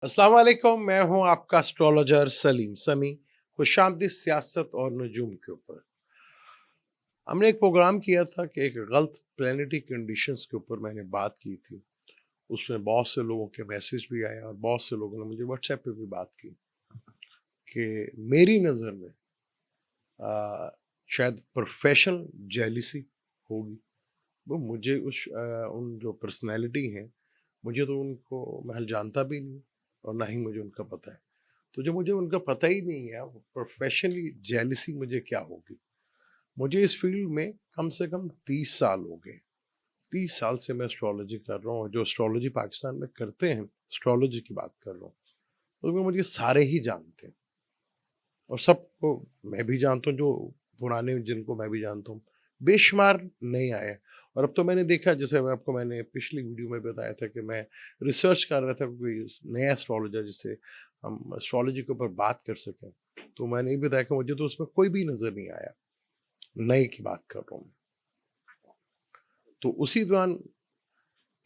अस्सलाम वालेकुम, मैं हूं आपका एस्ट्रोलॉजर सलीम समी। खुशामदीद सियासत और नजूम के ऊपर हमने एक प्रोग्राम किया था कि एक गलत प्लानिटरी कंडीशंस के ऊपर मैंने बात की थी। उसमें बहुत से लोगों के मैसेज भी आए और बहुत से लोगों ने मुझे व्हाट्सएप पे भी बात की कि मेरी नज़र में आ, शायद प्रोफेशनल जेलिसी होगी। वो मुझे उन जो पर्सनैलिटी हैं, मुझे तो उनको महल जानता भी नहीं और ना ही मुझे उनका पता है। तो जो मुझे उनका पता ही नहीं है, प्रोफेशनली जेलसी मुझे क्या होगी। मुझे इस फील्ड में कम से कम 30 साल हो गए। 30 साल से मैं एस्ट्रोलॉजी कर रहा हूँ। जो एस्ट्रोलॉजी पाकिस्तान में करते हैं, एस्ट्रोलॉजी की बात कर रहा हूँ, उसमें मुझे सारे ही जानते हैं और सबको मैं भी जानता हूँ। जो पुराने जिनको मैं भी जानता हूँ, बेशुमार नए आए। और अब तो मैंने देखा, जैसे मैंने पिछली वीडियो में बताया था कि मैं रिसर्च कर रहा था कोई नया एस्ट्रोलॉजर जिससे हम एस्ट्रोलॉजी के ऊपर बात कर सकें। तो मैंने ये बताया कि मुझे तो उसमें कोई भी नजर नहीं आया। नए की बात कर रहा हूँ। तो उसी दौरान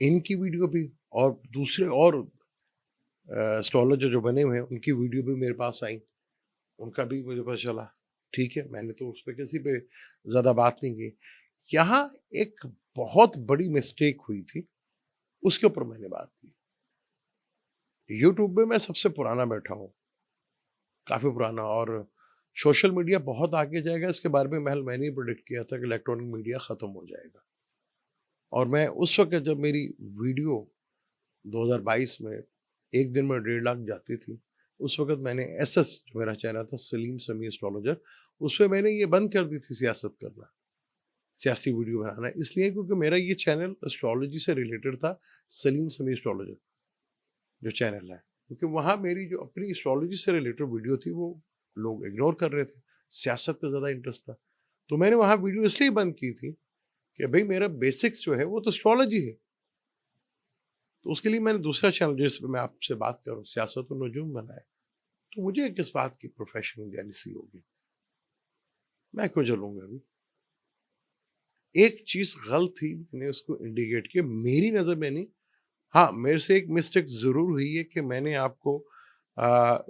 इनकी वीडियो भी और दूसरे और एस्ट्रोलॉजर जो बने हुए हैं उनकी वीडियो भी मेरे पास आई। उनका भी मुझे पता चला। ठीक है, मैंने तो उस पे किसी पे ज़्यादा बात नहीं की। यहाँ एक बहुत बड़ी मिस्टेक हुई थी, उसके ऊपर मैंने बात की। यूट्यूब में मैं सबसे पुराना बैठा हूँ, काफ़ी पुराना। और सोशल मीडिया बहुत आगे जाएगा, इसके बारे में मैंने ही प्रेडिक्ट किया था कि इलेक्ट्रॉनिक मीडिया ख़त्म हो जाएगा। और मैं उस वक़्त जब मेरी वीडियो 2022 में 1 दिन में 1.5 लाख जाती थी, उस वक़्त मैंने एसएस जो मेरा चैनल था, सलीम समी एस्ट्रोलॉजर, उसपे मैंने ये बंद कर दी थी सियासत करना, सियासी वीडियो बनाना। इसलिए क्योंकि मेरा ये चैनल एस्ट्रोलॉजी से रिलेटेड था, सलीम समी एस्ट्रोलॉजर जो चैनल है। क्योंकि वहाँ मेरी जो अपनी एस्ट्रोलॉजी से रिलेटेड वीडियो थी, वो लोग इग्नोर कर रहे थे, सियासत पे ज़्यादा इंटरेस्ट था। तो मैंने वहाँ वीडियो इसलिए बंद की थी कि भई मेरा बेसिक्स जो है वो तो एस्ट्रोलॉजी है। तो उसके लिए मैंने दूसरा चैनल जिस पे मैं आपसे बात कर रहा हूँ, सियासत और नजूम बनाया। तो मुझे किस बात की प्रोफेशनल जेलसी होगी? मैं क्यों जलूँगा अभी? एक चीज़ गलत थी, मैंने उसको इंडिकेट किया, मेरी नज़र में नहीं। हाँ, मेरे से एक मिस्टेक ज़रूर हुई है कि मैंने आपको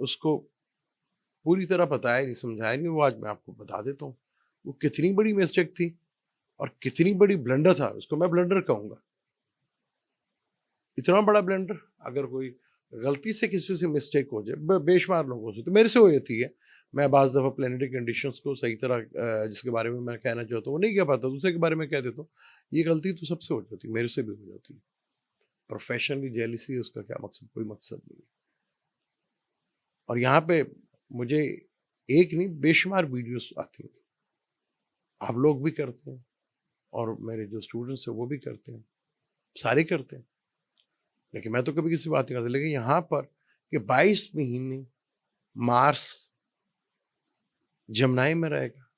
उसको पूरी तरह बताया नहीं, समझाया नहीं। वो आज मैं आपको बता देता हूँ। वो कितनी बड़ी मिस्टेक थी और कितनी बड़ी ब्लंडर था, उसको मैं ब्लंडर कहूँगा। इतना बड़ा ब्लंडर, अगर कोई गलती से किसी से मिस्टेक हो जाए, बेशुमार लोगों से, तो मेरे से हो जाती है। मैं बाज़ दफ़ा प्लैनेटरी कंडीशंस को सही तरह जिसके बारे में मैं कहना चाहता हूँ वो नहीं कह पाता, दूसरे के बारे में कह देता हूँ। ये गलती तो सबसे हो जाती है, मेरे से भी हो जाती है। प्रोफेशनली जेलसी, उसका क्या मकसद? कोई मकसद नहीं है। और यहाँ पे मुझे एक नहीं बेशुमार वीडियोस आती हैं। आप लोग भी करते हैं और मेरे जो स्टूडेंट्स हैं वो भी करते हैं, सारे करते हैं। लेकिन मैं तो कभी किसी बात नहीं करता। लेकिन यहाँ पर कि 22 महीने मार्स जमनाई में रहेगा,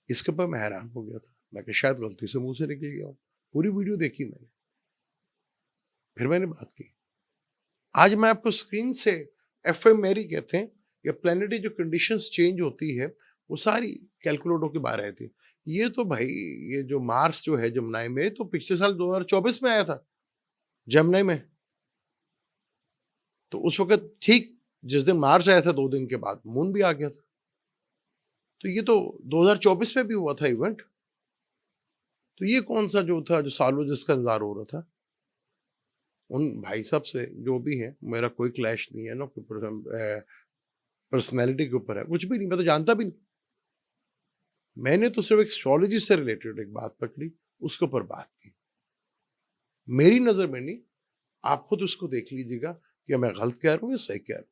इसके ऊपर मैं हैरान हो गया था। मैं कहा शायद गलती से मुँह से निकल गया हो। पूरी वीडियो देखी मैंने, फिर मैंने बात की। आज मैं आपको स्क्रीन से एफएमएरी कहते हैं, ये प्लैनेटरी जो कंडीशंस चेंज होती है, वो सारी कैलकुलेट होके बाहर आई थी। ये तो भाई, ये जो मार्स जो है जमनाई में, तो पिछले साल 2024 में आया था, जमनाई में। तो उस वक़्त ठीक जिस दिन मार्च आया था 2 दिन के बाद मून भी आ गया था। तो ये तो 2024 में भी हुआ था इवेंट। तो ये कौन-सा जो था जो सालों जिसका इंतज़ार हो रहा था? उन भाई साहब से जो भी है, मेरा कोई क्लैश नहीं है ना, कोई पर्सनैलिटी के ऊपर है, कुछ भी नहीं, मैं तो जानता भी नहीं। मैंने तो सिर्फ़ एस्ट्रोलॉजी से रिलेटेड एक बात पकड़ी, उसके ऊपर बात की। मेरी नज़र में नहीं, आप खुद उसको देख लीजिएगा कि मैं गलत कह रहा हूँ या सही कह रहा हूँ।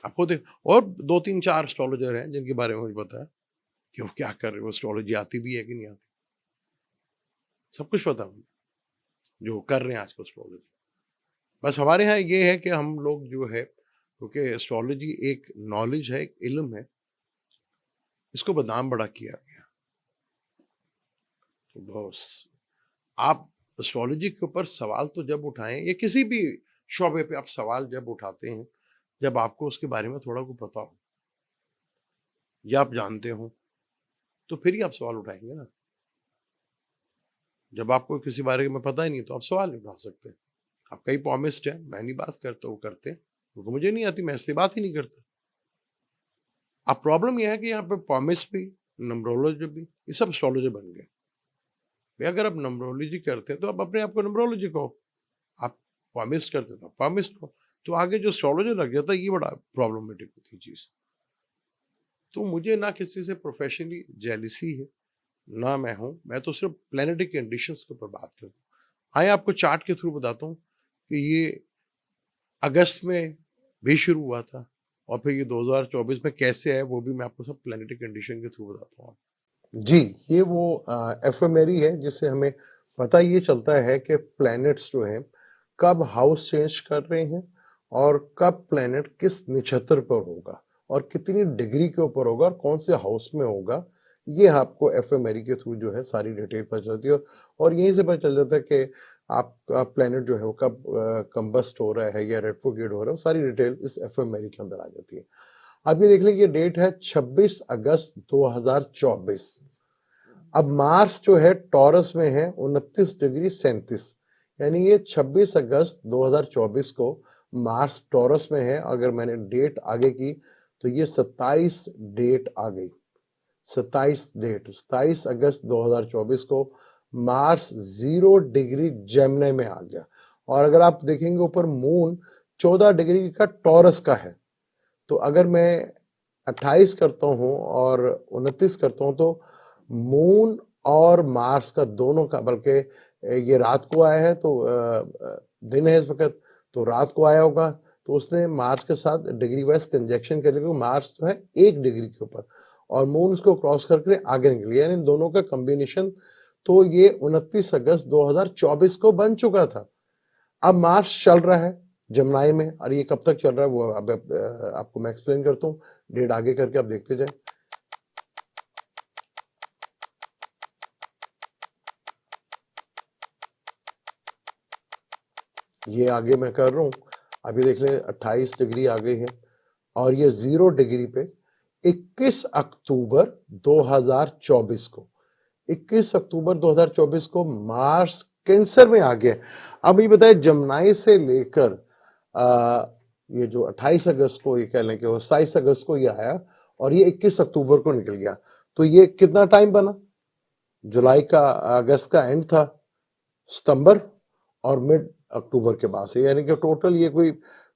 आप खुद और 2, 3, 4 एस्ट्रोलॉजर हैं जिनके बारे में मुझे पता है कि वो क्या कर रहे हैं, वो एस्ट्रोलॉजी आती भी है कि नहीं आती। सब कुछ पता है मुझे, जो कर रहे हैं आजकल एस्ट्रोलॉजी। बस हमारे यहाँ ये है कि हम लोग जो है, क्योंकि एस्ट्रोलॉजी एक नॉलेज है, एक इल्म है, इसको बदनाम बड़ा किया गया। तो बस आप एस्ट्रोलॉजी के ऊपर सवाल तो जब उठाएँ या किसी भी शोबे पे आप सवाल जब उठाते हैं, जब आपको उसके बारे में थोड़ा बहुत पता हो या आप जानते हो, तो फिर ही आप सवाल उठाएँगे ना। जब आपको किसी बारे में पता ही नहीं तो आप सवाल नहीं उठा सकते। आपका ही पॉमिस्ट है, मैं नहीं बात करता, वो करते, वो मुझे नहीं आती, मैं इससे बात ही नहीं करता। अब प्रॉब्लम यह है कि यहाँ पे पॉमिस्ट भी, नंबरोलॉजी भी, ये सब एस्ट्रोलॉजी बन गए। भाई अगर आप नंबरोलॉजी करते हैं तो आप अपने आप को नंबरोलॉजी कहो, आप पॉमिस्ट करते तो पॉमिस्ट कहो। तो आगे जो एस्ट्रोलॉजी लग जाता है, ये बड़ा प्रॉब्लमेटिक होती है चीज। तो मुझे ना किसी से प्रोफेशनली जेलिसी है, ना मैं तो सिर्फ प्लेनेटरी कंडीशंस के ऊपर बात करता हूँ। हाँ, आपको चार्ट के थ्रू बताता हूँ कि ये अगस्त में भी शुरू हुआ था और फिर ये 2024 में कैसे है, वो भी मैं आपको सब प्लेनेटरी कंडीशन के थ्रू बताता हूँ। जी, ये वो एफएमरी है जिससे हमें पता ये चलता है कि प्लैनेट्स जो हैं कब हाउस चेंज कर रहे हैं और कब प्लैनेट किस नक्षत्र पर होगा और कितनी डिग्री के ऊपर होगा और कौन से हाउस में होगा। ये आपको एफएमरी के थ्रू जो है सारी डिटेल पता चलती है और यहीं से पता चल जाता है कि आपका प्लैनेट जो है वो कब कंबस्ट हो रहा है या रेट्रोग्रेड हो रहा है। सारी डिटेल इस एफएमरी के अंदर आ जाती है। आप ये देख लें, ये डेट है 26 अगस्त 2024। अब मार्स जो है टॉरस में है 29 डिग्री 37, यानी ये 26 अगस्त 2024 को मार्स टॉरस में है। अगर मैंने डेट आगे की तो ये 27 डेट आ गई, 27 अगस्त 2024 को मार्स 0 डिग्री जेमिनी में आ गया। और अगर आप देखेंगे ऊपर मून 14 डिग्री का टॉरस का है। तो अगर मैं 28 करता हूं और 29 करता हूं तो मून और मार्स का दोनों का, बल्कि ये रात को आया है तो दिन है इस वक्त, तो रात को आया होगा तो उसने मार्स के साथ डिग्री वाइज कंजक्शन कर लिया। मार्स जो है 1 डिग्री के ऊपर और मून उसको क्रॉस करके आगे निकल गया, यानी दोनों का कॉम्बिनेशन। तो ये 29 अगस्त 2024 को बन चुका था। अब मार्स चल रहा है जमनाई में और ये कब तक चल रहा है वो अब आपको मैं एक्सप्लेन करता हूँ, डेट आगे करके आप देखते जाए। ये आगे मैं कर रहा हूँ, अभी देख लें 28 डिग्री आ गई है और ये 0 डिग्री पे 21 अक्टूबर 2024 को, 21 अक्टूबर 2024 को मार्स कैंसर में आ गया। अब ये बताए जमनाई से लेकर ये जो 28 अगस्त को, ये कह लें कि 27 अगस्त को ये आया और ये 21 अक्टूबर को निकल गया। तो ये कितना टाइम बना? जुलाई का, अगस्त का एंड था, सितंबर और मिड अक्टूबर के बाद से, यानी कि टोटल ये कोई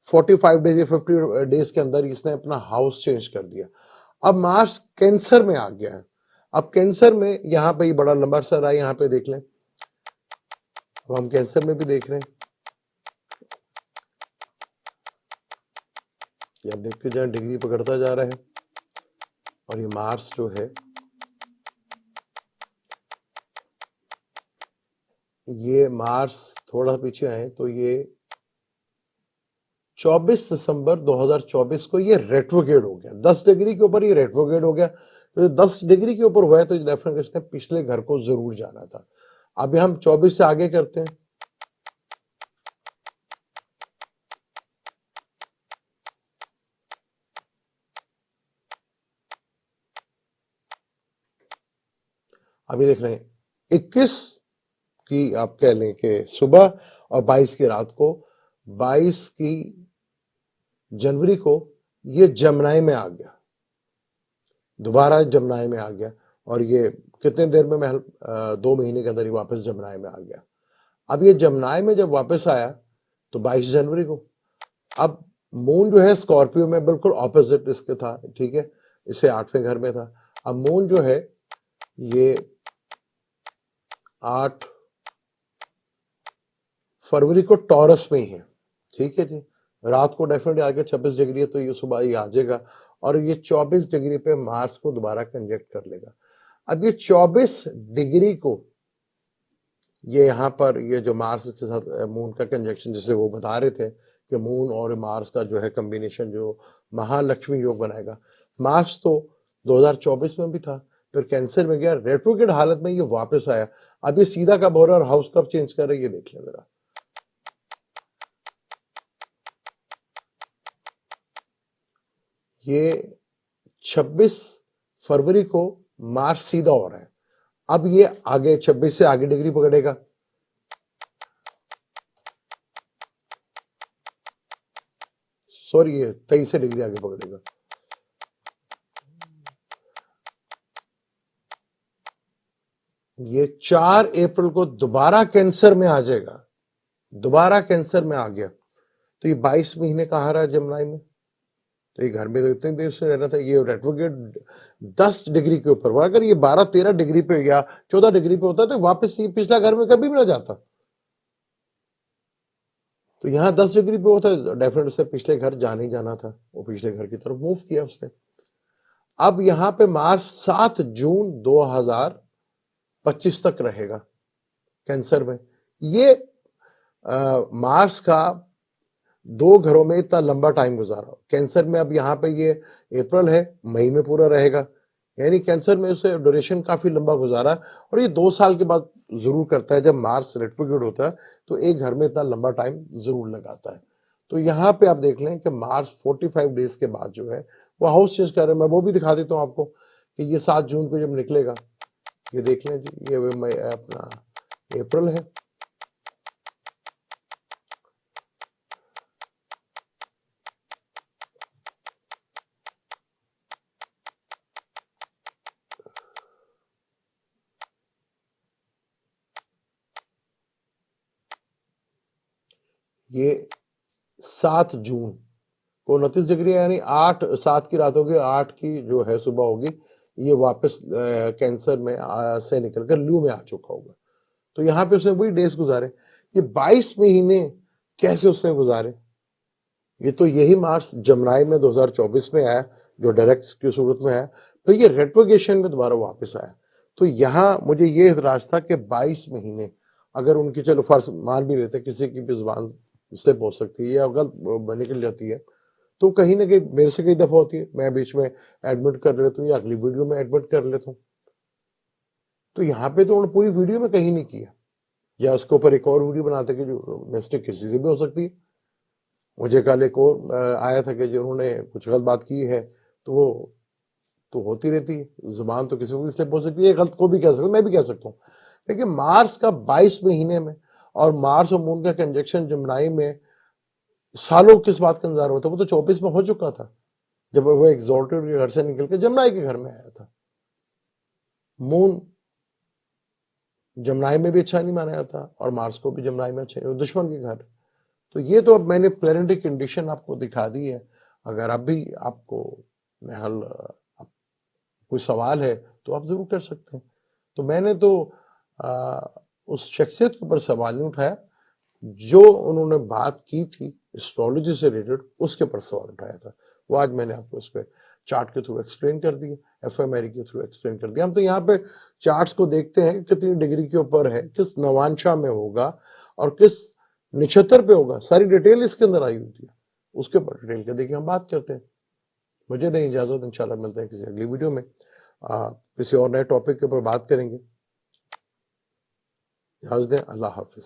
45 डेज या 50 डेज के अंदर इसने अपना हाउस चेंज कर दिया। अब मार्स कैंसर में आ गया है। अब कैंसर में यहाँ पे बड़ा लंबा सा रहा है, यहाँ पे देख लें। अब हम कैंसर में भी देख रहे हैं, ये आप देखते जाए डिग्री पकड़ता जा रहा है और ये मार्स जो है ये मार्स थोड़ा पीछे आए तो ये 24 दिसंबर 2024 को ये रेट्रोग्रेड हो गया। 10 डिग्री के ऊपर ये रेट्रोग्रेड हो गया। तो 10 डिग्री के ऊपर हुआ है तो डेफिनेटली इसने पिछले घर को जरूर जाना था। अभी हम 24 से आगे करते हैं। अभी देख रहे हैं 21 की आप कह लें कि सुबह और 22 की रात को, 22 की जनवरी को ये जमनाई में आ गया, दोबारा जमनाई में आ गया और ये कितने देर में 2 महीने के अंदर ही वापस जमनाई में आ गया। अब ये जमनाई में जब वापस आया तो 22 जनवरी को, अब मून जो है स्कॉर्पियो में बिल्कुल ऑपोजिट इसके था, ठीक है, इसे 8वें घर में था। अब मून जो है ये 8 फरवरी को टॉरस में ही है, ठीक है जी। रात को डेफिनेटली आगे 26 डिग्री है तो ये सुबह ही आ जाएगा और ये 24 डिग्री पे मार्स को दोबारा कंजक्ट कर लेगा। अब ये 24 डिग्री को ये यहाँ पर ये जो मार्स के साथ मून का कंजक्शन, जिसे वो बता रहे थे कि मून और मार्स का जो है कॉम्बिनेशन जो महालक्ष्मी योग बनाएगा। मार्स तो 2024 में भी था, फिर कैंसर में गया, रेट्रोग्रेड हालत में ये वापस आया। अब ये सीधा कब हो रहा है और हाउस कब चेंज कर रहा है ये देख लें जरा। ये 26 फरवरी को मार्च सीधा हो रहा है। अब ये आगे 26 से आगे डिग्री पकड़ेगा। सॉरी ये 23 डिग्री आगे पकड़ेगा। ये 4 अप्रैल को दोबारा कैंसर में आ जाएगा, दोबारा कैंसर में आ गया। तो ये 22 महीने कहाँ रहा जमनाई में, तो ये घर में तो इतनी देर से रहना था। ये रेट्रोग्रेड 10 डिग्री के ऊपर हुआ। अगर ये 12-13 डिग्री पे या 14 डिग्री पे होता तो वापस ये पिछला घर में कभी भी ना जाता। तो यहाँ 10 डिग्री पे होता है, डेफिनेट उससे पिछले घर जाने ही जाना था, वो पिछले घर की तरफ मूव किया उसने। अब यहाँ पे मार्च 7 जून 2025 तक रहेगा कैंसर में। ये मार्स का 2 घरों में इतना लंबा टाइम गुजारा कैंसर में। अब यहाँ पे ये अप्रैल है, मई में पूरा रहेगा, यानी कैंसर में उसे ड्यूरेशन काफी लंबा गुजारा। और ये 2 साल के बाद जरूर करता है, जब मार्स रेट्रोग्रेड होता है तो एक घर में इतना लंबा टाइम जरूर लगाता है। तो यहाँ पे आप देख लें कि मार्च 45 डेज के बाद जो है वो हाउस चेंज कर रहे हैं। मैं वो भी दिखा देता हूँ आपको कि ये 7 जून को जब निकलेगा, ये देख लें जी, ये अपना अप्रैल है, ये 7 जून को 29 डिग्री, यानी 7 की रात होगी, 8 की जो है सुबह होगी, ये वापस कैंसर में से निकलकर लू में आ चुका होगा। तो यहाँ पे उसने वही डेज गुजारे। ये 22 महीने कैसे उसने गुजारे, ये तो यही मार्च जमनाई में 2024 में आया, जो डायरेक्ट की सूरत में आया, तो ये रेट्रोगेशन में दोबारा वापस आया। तो यहाँ मुझे ये इतराज था कि 22 महीने अगर उनकी, चलो फर्ज मान भी लेते किसी की भी जुबान स्लिप हो सकती है या गलत निकल जाती है, तो कहीं ना कहीं मेरे से कई दफा होती है, मैं बीच में एडमिट कर लेता हूँ या अगली वीडियो में एडमिट कर लेता हूँ। तो यहाँ पे तो उन्होंने पूरी वीडियो में कहीं नहीं किया, या उसके ऊपर एक और वीडियो बनाते कि जो मिस्टेक किसी से भी हो सकती है। मुझे कल एक और आया था कि जो उन्होंने कुछ गलत बात की है, तो वो तो होती रहती है, जुबान तो किसी को भी स्लिप हो सकती है, गलत को भी कह सकता, मैं भी कह सकता हूँ। लेकिन मार्स का 22 महीने में और मार्स और मून का कंजक्शन जमनाई में सालों किस बात का इंतजार होता है, वो तो 24 में हो चुका था जब वो एग्जॉल्टेड के घर से निकल के जमनाई के घर में आया था। मून जमनाई में भी अच्छा नहीं माना जाता और मार्स को भी जमनाई में अच्छा नहीं, दुश्मन के घर। तो ये तो अब मैंने प्लेनेटरी कंडीशन आपको दिखा दी है। अगर अब भी आपको महल कोई सवाल है तो आप जरूर कर सकते हैं। तो मैंने तो उस शख्सियत के ऊपर सवाल नहीं उठाया, जो उन्होंने बात की थी एस्ट्रोलॉजी से रिलेटेड उसके ऊपर सवाल उठाया था। वो आज मैंने आपको इस पर चार्ट के थ्रू एक्सप्लेन कर दिया, एफएमआई के थ्रू एक्सप्लेन कर दिया। हम तो यहाँ पे चार्ट्स को देखते हैं कि कितनी डिग्री के ऊपर है, किस नवांशा में होगा और किस नक्षत्र पे होगा, सारी डिटेल इसके अंदर आई होती है। उसके ऊपर डिटेल के देखिए हम बात करते हैं। मुझे दें इजाजत, इंशाल्लाह मिलते हैं किसी अगली वीडियो में, किसी और नए टॉपिक के ऊपर बात करेंगे। इजाजत दें, अल्लाह हाफिज।